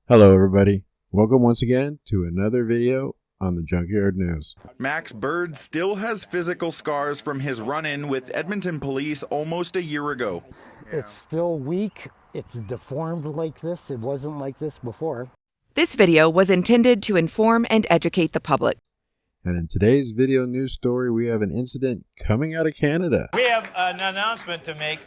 Hello everybody, welcome once again to another video on the Junkyard News. Max Bird still has physical scars from his run-in with Edmonton police almost a year ago. It's still weak, it's deformed like this, it wasn't like this before. This video was intended to inform and educate the public. And in today's video news story, we have an incident coming out of Canada. We have an announcement to make.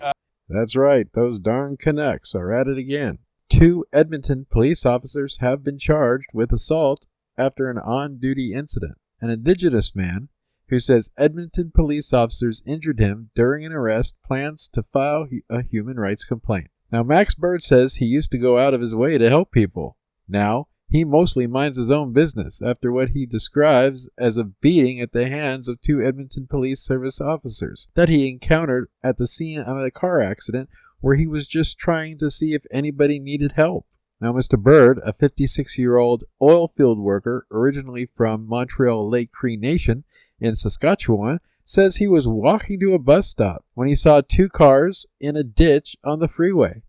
That's right, those darn Canucks are at it again. 2 Edmonton police officers have been charged with assault after an on-duty incident. An Indigenous man who says Edmonton police officers injured him during an arrest plans to file a human rights complaint. Now, Max Bird says he used to go out of his way to help people. Now, he mostly minds his own business after what he describes as a beating at the hands of 2 Edmonton Police Service officers that he encountered at the scene of a car accident where he was just trying to see if anybody needed help. Now, Mr. Bird, a 56-year-old oilfield worker originally from Montreal Lake Cree Nation in Saskatchewan, says he was walking to a bus stop when he saw 2 cars in a ditch on the freeway.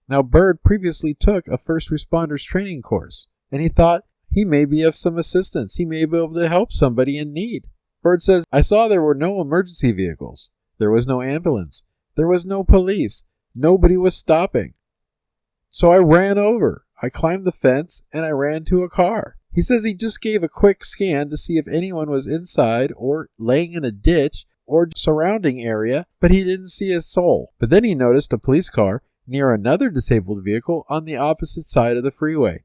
Now, Bird previously took a first responders training course, and he thought he may be of some assistance. He may be able to help somebody in need. Bird says, I saw there were no emergency vehicles. There was no ambulance. There was no police. Nobody was stopping. So I ran over. I climbed the fence, and I ran to a car. He says he just gave a quick scan to see if anyone was inside or laying in a ditch or surrounding area, but he didn't see a soul. But then he noticed a police car near another disabled vehicle on the opposite side of the freeway.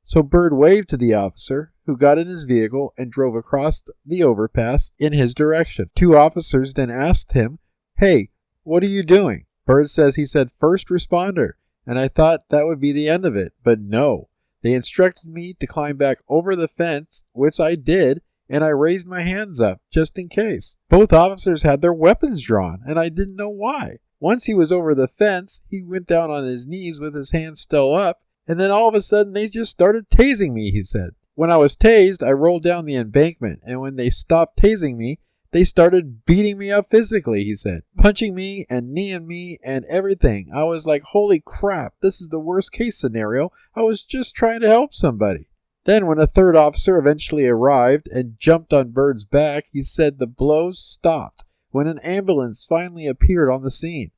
So Bird waved to the officer, who got in his vehicle and drove across the overpass in his direction. 2 officers then asked him, "Hey, what are you doing?" Bird says he said first responder, and I thought that would be the end of it, but no. They instructed me to climb back over the fence, which I did, and I raised my hands up, just in case. Both officers had their weapons drawn, and I didn't know why. Once he was over the fence, he went down on his knees with his hands still up, and then all of a sudden they just started tasing me, he said. When I was tased, I rolled down the embankment, and when they stopped tasing me, they started beating me up physically, he said. Punching me and kneeing me and everything. I was like, holy crap, this is the worst case scenario. I was just trying to help somebody. Then when a 3rd officer eventually arrived and jumped on Bird's back, he said the blows stopped when an ambulance finally appeared on the scene.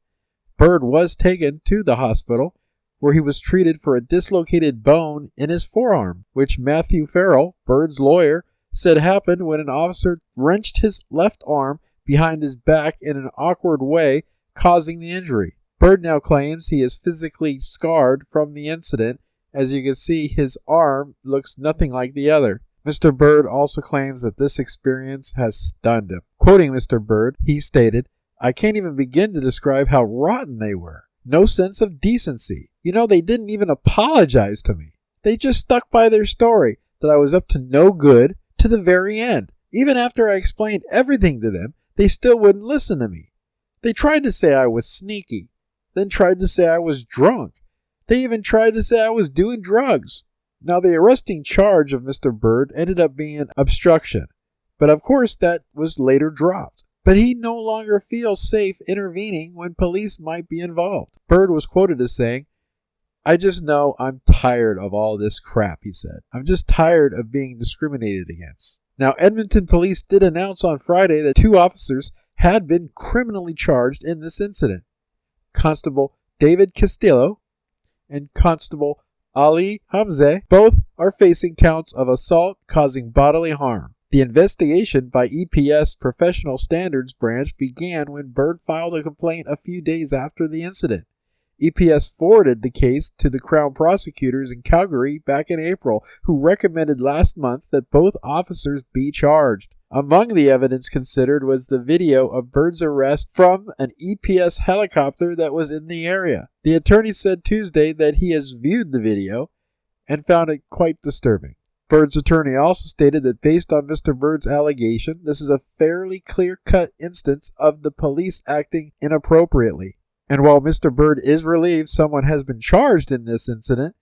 Bird was taken to the hospital, where he was treated for a dislocated bone in his forearm, which Matthew Farrell, Bird's lawyer, said happened when an officer wrenched his left arm behind his back in an awkward way, causing the injury. Bird now claims he is physically scarred from the incident. As you can see, his arm looks nothing like the other. Mr. Bird also claims that this experience has stunned him. Quoting Mr. Bird, he stated, I can't even begin to describe how rotten they were. No sense of decency. They didn't even apologize to me. They just stuck by their story that I was up to no good to the very end. Even after I explained everything to them, they still wouldn't listen to me. They tried to say I was sneaky, then tried to say I was drunk. They even tried to say I was doing drugs. Now, the arresting charge of Mr. Bird ended up being obstruction, but of course that was later dropped. But he no longer feels safe intervening when police might be involved. Bird was quoted as saying, I just know I'm tired of all this crap, he said. I'm just tired of being discriminated against. Now, Edmonton police did announce on Friday that 2 officers had been criminally charged in this incident. Constable David Castillo and Constable Ali Hamze both are facing counts of assault causing bodily harm. The investigation by EPS Professional Standards Branch began when Bird filed a complaint a few days after the incident. EPS forwarded the case to the Crown prosecutors in Calgary back in April, who recommended last month that both officers be charged. Among the evidence considered was the video of Bird's arrest from an EPS helicopter that was in the area. The attorney said Tuesday that he has viewed the video and found it quite disturbing. Bird's attorney also stated that based on Mr. Bird's allegation, this is a fairly clear-cut instance of the police acting inappropriately. And while Mr. Bird is relieved someone has been charged in this incident,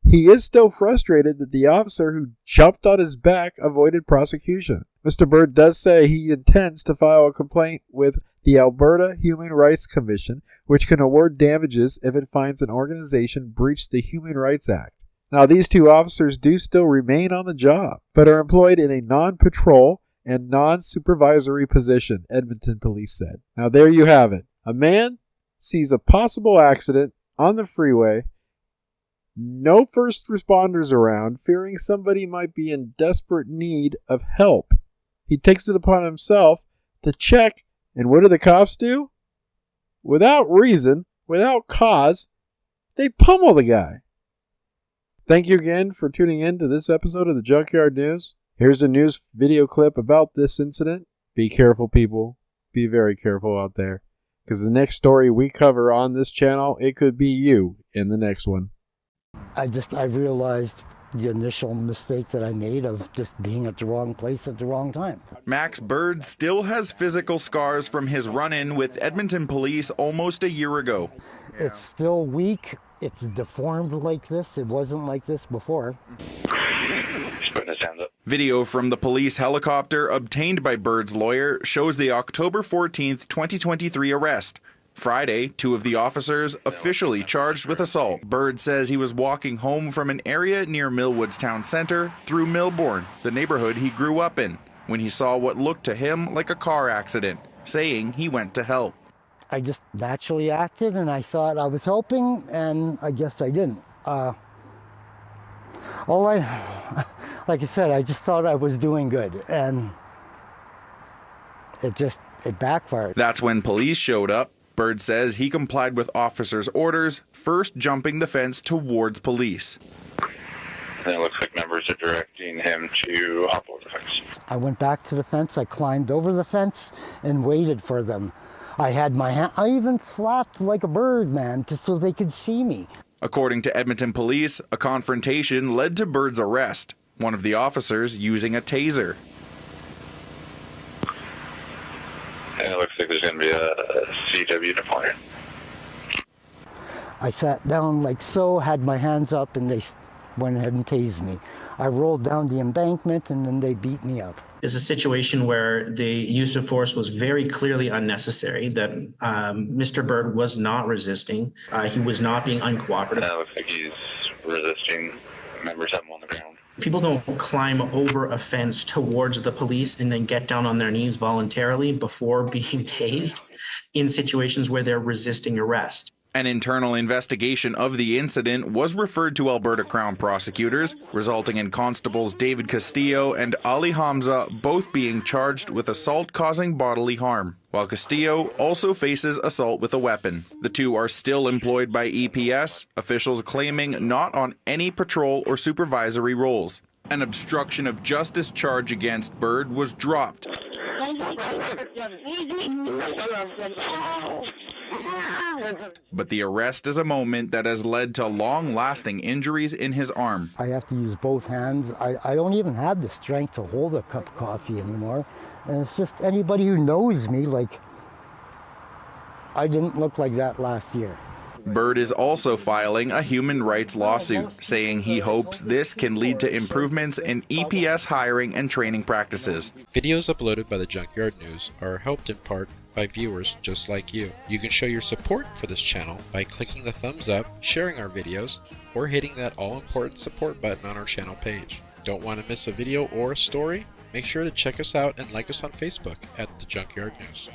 he is still frustrated that the officer who jumped on his back avoided prosecution. Mr. Bird does say he intends to file a complaint with the Alberta Human Rights Commission, which can award damages if it finds an organization breached the Human Rights Act. Now, these two officers do still remain on the job, but are employed in a non-patrol and non-supervisory position, Edmonton police said. Now, there you have it. A man sees a possible accident on the freeway, no first responders around, fearing somebody might be in desperate need of help. He takes it upon himself to check, and what do the cops do? Without reason, without cause, they pummel the guy. Thank you again for tuning in to this episode of the Junkyard News. Here's a news video clip about this incident. Be careful, people. Be very careful out there. Because the next story we cover on this channel, it could be you in the next one. I realized the initial mistake that I made of just being at the wrong place at the wrong time. Max Bird still has physical scars from his run-in with Edmonton police almost a year ago. It's still weak. It's deformed like this. It wasn't like this before. He's putting his hands up. Video from the police helicopter obtained by Bird's lawyer shows the October 14th, 2023 arrest. Friday, two of the officers officially charged with assault. Bird says he was walking home from an area near Millwood's town center through Millbourne, the neighborhood he grew up in, when he saw what looked to him like a car accident, saying he went to help. I just naturally acted, and I thought I was helping, and I guess I didn't. Like I said, I just thought I was doing good, and it backfired. That's when police showed up. Bird says he complied with officers' orders, first jumping the fence towards police. And it looks like members are directing him to hop over the fence. I went back to the fence, I climbed over the fence, and waited for them. I had my hand, I even flapped like a bird, man, just so they could see me. According to Edmonton police, a confrontation led to Bird's arrest, one of the officers using a taser. And it looks like there's going to be a CW deployment. I sat down like so, had my hands up, and they went ahead and tased me. I rolled down the embankment, and then they beat me up. It's a situation where the use of force was very clearly unnecessary, that Mr. Bird was not resisting. He was not being uncooperative. And it looks like he's resisting. Members have him on the ground. People don't climb over a fence towards the police and then get down on their knees voluntarily before being tased in situations where they're resisting arrest. An internal investigation of the incident was referred to Alberta Crown prosecutors, resulting in Constables David Castillo and Ali Hamza both being charged with assault causing bodily harm, while Castillo also faces assault with a weapon. The two are still employed by EPS, officials claiming not on any patrol or supervisory roles. An obstruction of justice charge against Bird was dropped. But the arrest is a moment that has led to long-lasting injuries in his arm. I have to use both hands. I don't even have the strength to hold a cup of coffee anymore. And it's just anybody who knows me, like, I didn't look like that last year. Bird is also filing a human rights lawsuit, saying he hopes this can lead to improvements in EPS hiring and training practices. Videos uploaded by the Junkyard News are helped in part by viewers just like you. You can show your support for this channel by clicking the thumbs up, sharing our videos, or hitting that all-important support button on our channel page. Don't want to miss a video or a story? Make sure to check us out and like us on Facebook at The Junkyard News.